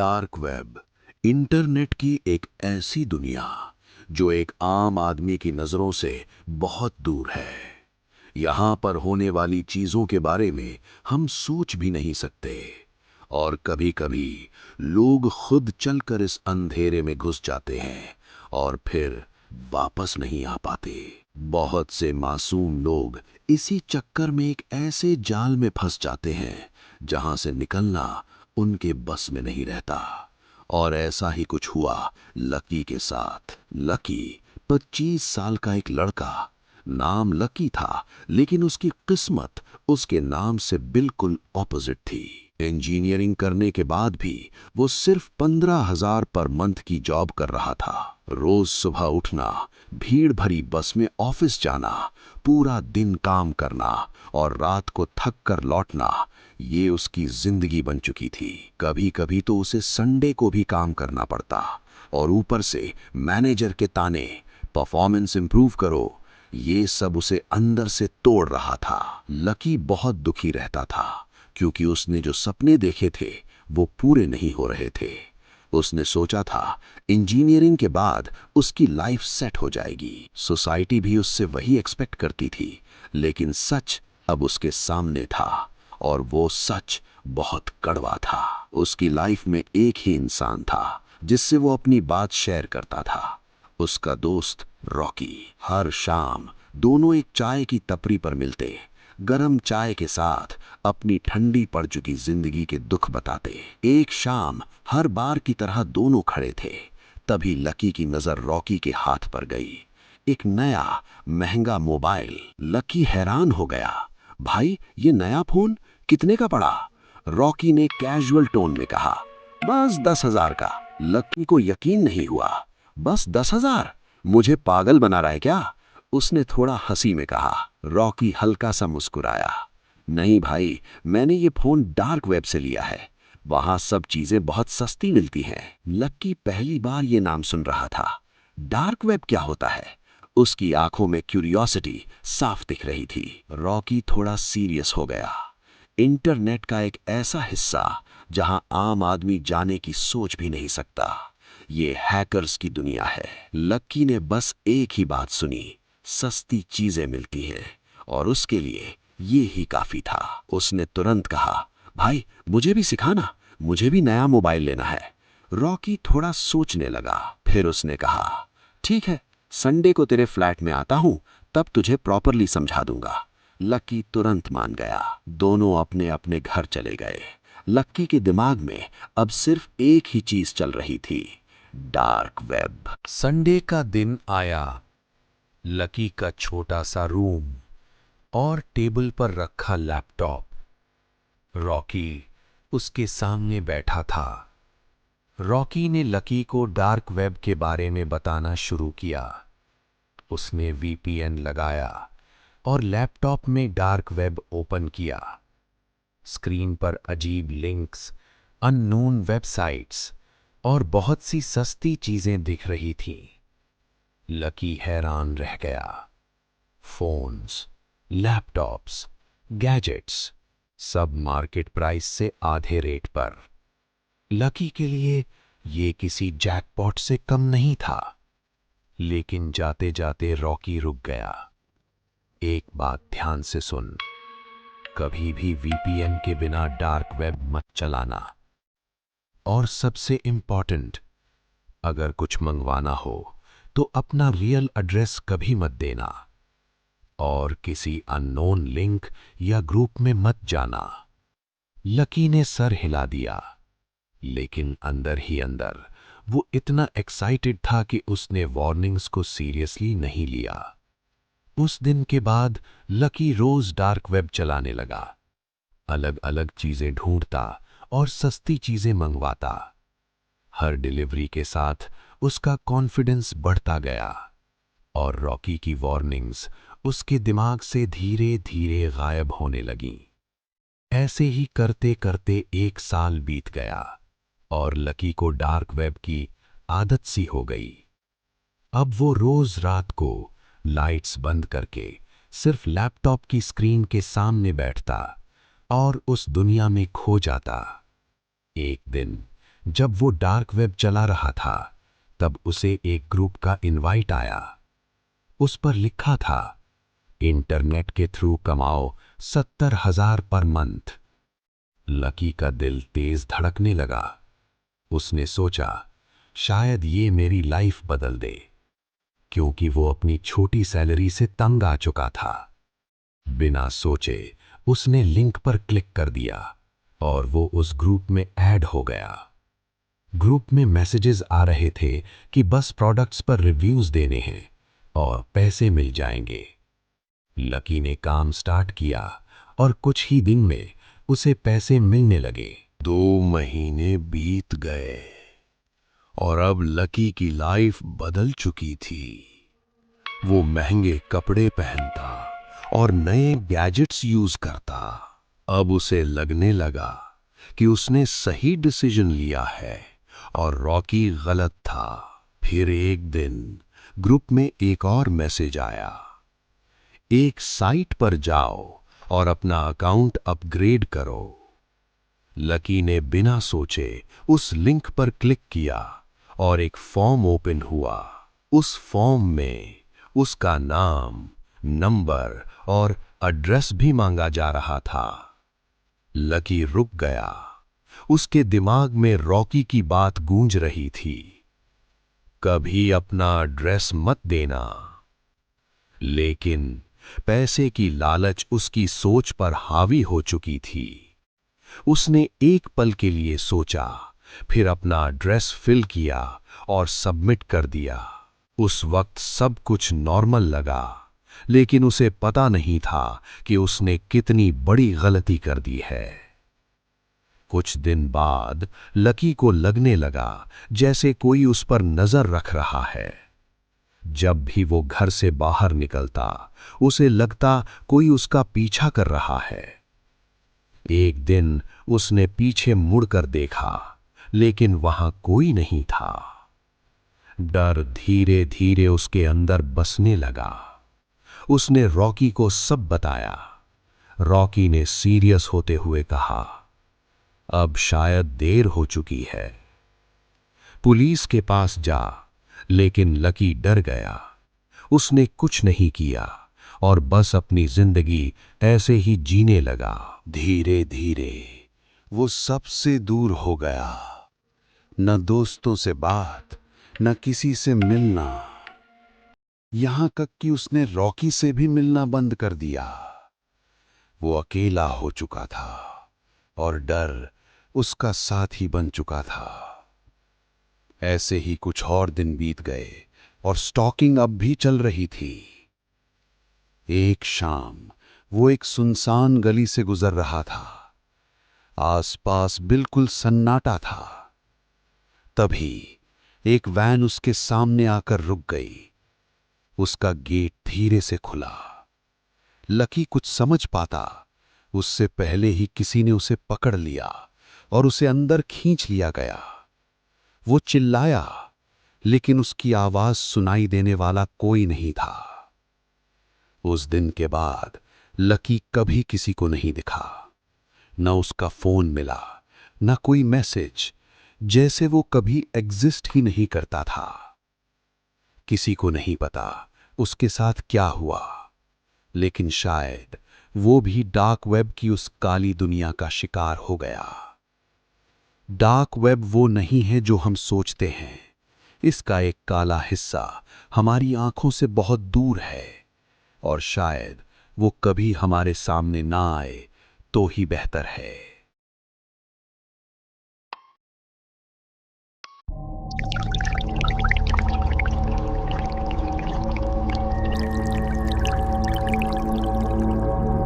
Dark web, internet की एक ऐसी दुनिया जो एक आम आदमी की नज़रों से बहुत दूर है। यहाँ पर होने वाली चीज़ों के बारे में हम सोच भी नहीं सकते, और कभी-कभी लोग खुद चलकर इस अंधेरे में घुस जाते हैं और फिर वापस नहीं आ पाते। बहुत से मासूम लोग इसी चक्कर में एक ऐसे जाल में फंस जाते हैं जहां से निकलना उनके बस में नहीं रहता। और ऐसा ही कुछ हुआ लकी के साथ। लकी 25 साल का एक लड़का, नाम लकी था, लेकिन उसकी किस्मत उसके नाम से बिल्कुल ऑपोजिट थी। इंजीनियरिंग करने के बाद भी वो सिर्फ 15,000 पर मंथ की जॉब कर रहा था। रोज सुबह उठना, भीड़ भरी बस में ऑफिस जाना, पूरा दिन काम करना और रात को थक कर लौटना, ये उसकी जिंदगी बन चुकी थी। कभी कभी तो उसे संडे को भी काम करना पड़ता, और ऊपर से मैनेजर के ताने, परफॉर्मेंस इंप्रूव करो, ये सब उसे अंदर से तोड़ रहा था। लकी बहुत दुखी रहता था, क्योंकि उसने जो सपने देखे थे वो पूरे नहीं हो रहे थे। उसने सोचा था इंजीनियरिंग के बाद उसकी लाइफ सेट हो जाएगी, सोसाइटी भी उससे वही एक्सपेक्ट करती थी। लेकिन सच अब उसके सामने था, और वो सच बहुत कड़वा था। उसकी लाइफ में एक ही इंसान था जिससे वो अपनी बात शेयर करता था, उसका दोस्त रॉकी। हर शाम दोनों एक चाय की टपरी पर मिलते, गरम चाय के साथ अपनी ठंडी पड़ चुकी जिंदगी के दुख बताते। एक शाम हर बार की तरह दोनों खड़े थे, तभी लकी की नजर रॉकी के हाथ पर गई, एक नया महंगा मोबाइल। लकी हैरान हो गया, भाई ये नया फोन कितने का पड़ा? रॉकी ने कैजुअल टोन में कहा, बस 10,000 का। लकी को यकीन नहीं हुआ, बस 10,000? मुझे पागल बना रहा है क्या? उसने थोड़ा हंसी में कहा। रॉकी हल्का सा मुस्कुराया, नहीं भाई, मैंने ये फोन डार्क वेब से लिया है, वहां सब चीजें बहुत सस्ती मिलती हैं। लक्की पहली बार ये नाम सुन रहा था। डार्क वेब क्या होता है? उसकी आंखों में क्यूरियोसिटी साफ दिख रही थी। रॉकी थोड़ा सीरियस हो गया। इंटरनेट का एक ऐसा हिस्सा जहां आम आदमी जाने की सोच भी नहीं सकता, ये हैकर्स की दुनिया है। लक्की ने बस एक ही बात सुनी, सस्ती चीजें मिलती हैं, और उसके लिए ये ही काफी था। उसने तुरंत कहा, भाई मुझे भी सिखाना, मुझे भी नया मोबाइल लेना है। रॉकी थोड़ा सोचने लगा, फिर उसने कहा, ठीक है, संडे को तेरे फ्लैट में आता हूं, तब तुझे प्रॉपरली समझा दूंगा। लक्की तुरंत मान गया। दोनों अपने अपने घर चले गए। लक्की के दिमाग में अब सिर्फ एक ही चीज चल रही थी, डार्क वेब। संडे का दिन आया। लकी का छोटा सा रूम और टेबल पर रखा लैपटॉप। रॉकी उसके सामने बैठा था। रॉकी ने लकी को डार्क वेब के बारे में बताना शुरू किया। उसने वीपीएन लगाया और लैपटॉप में डार्क वेब ओपन किया। स्क्रीन पर अजीब लिंक्स, अननोन वेबसाइट्स और बहुत सी सस्ती चीजें दिख रही थीं। लकी हैरान रह गया। फोन्स, लैपटॉप्स, गैजेट्स, सब मार्केट प्राइस से आधे रेट पर। लकी के लिए ये किसी जैकपॉट से कम नहीं था। लेकिन जाते जाते रॉकी रुक गया। एक बात ध्यान से सुन, कभी भी वीपीएन के बिना डार्क वेब मत चलाना। और सबसे इंपॉर्टेंट, अगर कुछ मंगवाना हो तो अपना रियल एड्रेस कभी मत देना, और किसी अननोन लिंक या ग्रुप में मत जाना। लकी ने सर हिला दिया, लेकिन अंदर ही अंदर वो इतना एक्साइटेड था कि उसने वार्निंग्स को सीरियसली नहीं लिया। उस दिन के बाद लकी रोज डार्क वेब चलाने लगा, अलग अलग चीजें ढूंढता और सस्ती चीजें मंगवाता। हर डिलीवरी के साथ उसका कॉन्फिडेंस बढ़ता गया, और रॉकी की वार्निंग्स उसके दिमाग से धीरे धीरे गायब होने लगीं। ऐसे ही करते करते 1 साल बीत गया, और लकी को डार्क वेब की आदत सी हो गई। अब वो रोज रात को लाइट्स बंद करके सिर्फ लैपटॉप की स्क्रीन के सामने बैठता और उस दुनिया में खो जाता। एक दिन जब वो डार्क वेब चला रहा था तब उसे एक ग्रुप का इनवाइट आया। उस पर लिखा था, इंटरनेट के थ्रू कमाओ 70,000 पर मंथ। लकी का दिल तेज धड़कने लगा। उसने सोचा, शायद ये मेरी लाइफ बदल दे, क्योंकि वो अपनी छोटी सैलरी से तंग आ चुका था। बिना सोचे उसने लिंक पर क्लिक कर दिया और वो उस ग्रुप में ऐड हो गया। ग्रुप में मैसेजेस आ रहे थे कि बस प्रोडक्ट्स पर रिव्यूज देने हैं और पैसे मिल जाएंगे। लकी ने काम स्टार्ट किया और कुछ ही दिन में उसे पैसे मिलने लगे। 2 महीने बीत गए और अब लकी की लाइफ बदल चुकी थी। वो महंगे कपड़े पहनता और नए गैजेट्स यूज करता। अब उसे लगने लगा कि उसने सही डिसीजन लिया है और रॉकी गलत था। फिर एक दिन ग्रुप में एक और मैसेज आया, एक साइट पर जाओ और अपना अकाउंट अपग्रेड करो। लकी ने बिना सोचे उस लिंक पर क्लिक किया और एक फॉर्म ओपन हुआ। उस फॉर्म में उसका नाम, नंबर और एड्रेस भी मांगा जा रहा था। लकी रुक गया। उसके दिमाग में रॉकी की बात गूंज रही थी, कभी अपना एड्रेस मत देना। लेकिन पैसे की लालच उसकी सोच पर हावी हो चुकी थी। उसने एक पल के लिए सोचा, फिर अपना एड्रेस फिल किया और सबमिट कर दिया। उस वक्त सब कुछ नॉर्मल लगा, लेकिन उसे पता नहीं था कि उसने कितनी बड़ी गलती कर दी है। कुछ दिन बाद लकी को लगने लगा जैसे कोई उस पर नजर रख रहा है। जब भी वो घर से बाहर निकलता, उसे लगता कोई उसका पीछा कर रहा है। एक दिन उसने पीछे मुड़कर देखा, लेकिन वहां कोई नहीं था। डर धीरे धीरे उसके अंदर बसने लगा। उसने रॉकी को सब बताया। रॉकी ने सीरियस होते हुए कहा, अब शायद देर हो चुकी है, पुलिस के पास जा। लेकिन लकी डर गया। उसने कुछ नहीं किया और बस अपनी जिंदगी ऐसे ही जीने लगा। धीरे धीरे वो सबसे दूर हो गया, न दोस्तों से बात, न किसी से मिलना। यहां तक कि उसने रॉकी से भी मिलना बंद कर दिया। वो अकेला हो चुका था और डर उसका साथी बन चुका था। ऐसे ही कुछ और दिन बीत गए और स्टॉकिंग अब भी चल रही थी। एक शाम वो एक सुनसान गली से गुजर रहा था। आसपास बिल्कुल सन्नाटा था। तभी एक वैन उसके सामने आकर रुक गई। उसका गेट धीरे से खुला। लकी कुछ समझ पाता उससे पहले ही किसी ने उसे पकड़ लिया और उसे अंदर खींच लिया गया। वो चिल्लाया, लेकिन उसकी आवाज सुनाई देने वाला कोई नहीं था। उस दिन के बाद लकी कभी किसी को नहीं दिखा। न उसका फोन मिला, न कोई मैसेज, जैसे वो कभी एग्जिस्ट ही नहीं करता था। किसी को नहीं पता उसके साथ क्या हुआ, लेकिन शायद वो भी डार्क वेब की उस काली दुनिया का शिकार हो गया। डार्क वेब वो नहीं है जो हम सोचते हैं। इसका एक काला हिस्सा हमारी आंखों से बहुत दूर है और शायद वो कभी हमारे सामने ना आए तो ही बेहतर है।